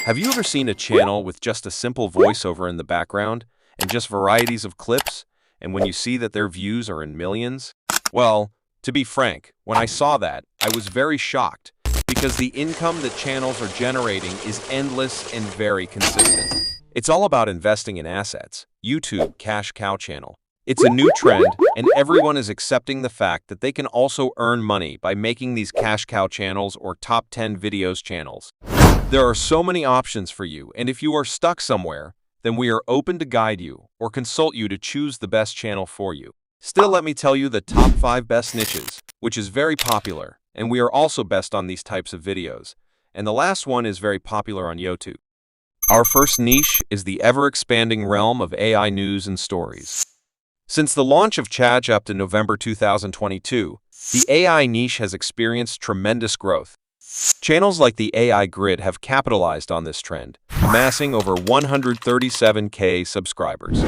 Have you ever seen a channel with just a simple voiceover in the background and just varieties of clips, and when you see that their views are in millions? Well, to be frank, when I saw that, I was very shocked because the income that channels are generating is endless and very consistent. It's all about investing in assets. YouTube cash cow channel. It's a new trend, and everyone is accepting the fact that they can also earn money by making these cash cow channels or top 10 videos channels. There are so many options for you, and if you are stuck somewhere, then we are open to guide you or consult you to choose the best channel for you. Still, let me tell you the top 5 best niches, which is very popular, and we are also best on these types of videos. And the last one is very popular on YouTube. Our first niche is the ever-expanding realm of AI news and stories. Since the launch of ChatGPT in November 2022, the AI niche has experienced tremendous growth. Channels like the AI Grid have capitalized on this trend, amassing over 137K subscribers.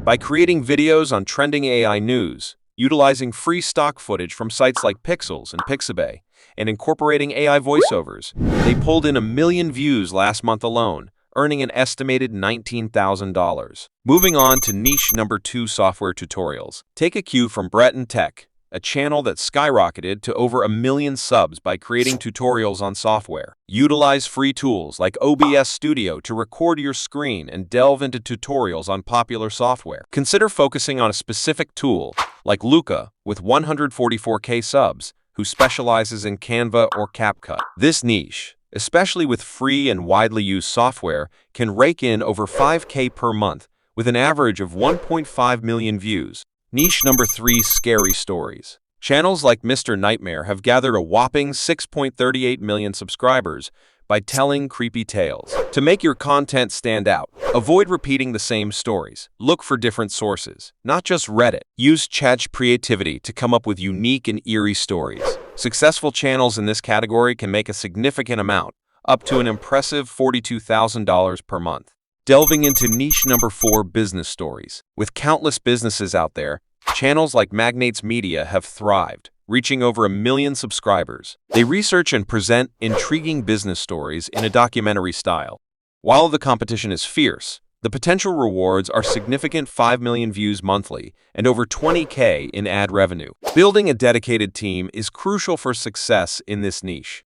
By creating videos on trending AI news, utilizing free stock footage from sites like Pixels and Pixabay, and incorporating AI voiceovers, they pulled in 1 million views last month alone, earning an estimated $19,000. Moving on to niche number 2, software tutorials. Take a cue from Brett and Tech, a channel that skyrocketed to over 1 million subs by creating tutorials on software. Utilize free tools like OBS Studio to record your screen and delve into tutorials on popular software. Consider focusing on a specific tool, like Luca, with 144K subs, who specializes in Canva or CapCut. This niche, especially with free and widely used software, can rake in over 5K per month, with an average of 1.5 million views. Niche number 3, scary stories. Channels like Mr. Nightmare have gathered a whopping 6.38 million subscribers by telling creepy tales. To make your content stand out, avoid repeating the same stories. Look for different sources, not just Reddit. Use ChatGPT creativity to come up with unique and eerie stories. Successful channels in this category can make a significant amount, up to an impressive $42,000 per month. Delving into niche number 4, business stories. With countless businesses out there, channels like Magnates Media have thrived, reaching over 1 million subscribers. They research and present intriguing business stories in a documentary style. While the competition is fierce, the potential rewards are significant: 5 million views monthly and over 20K in ad revenue. Building a dedicated team is crucial for success in this niche.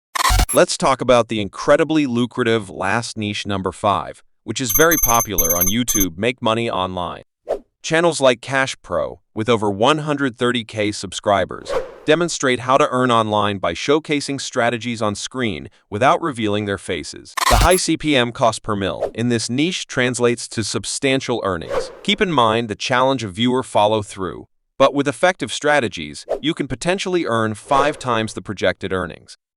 Let's talk about the incredibly lucrative last niche number 5, which is very popular on YouTube. Make money online. Channels like Cash Pro, with over 130K subscribers, demonstrate how to earn online by showcasing strategies on screen without revealing their faces. The high CPM cost per mil in this niche translates to substantial earnings. Keep in mind the challenge of viewer follow-through, but with effective strategies, you can potentially earn 5 times the projected earnings.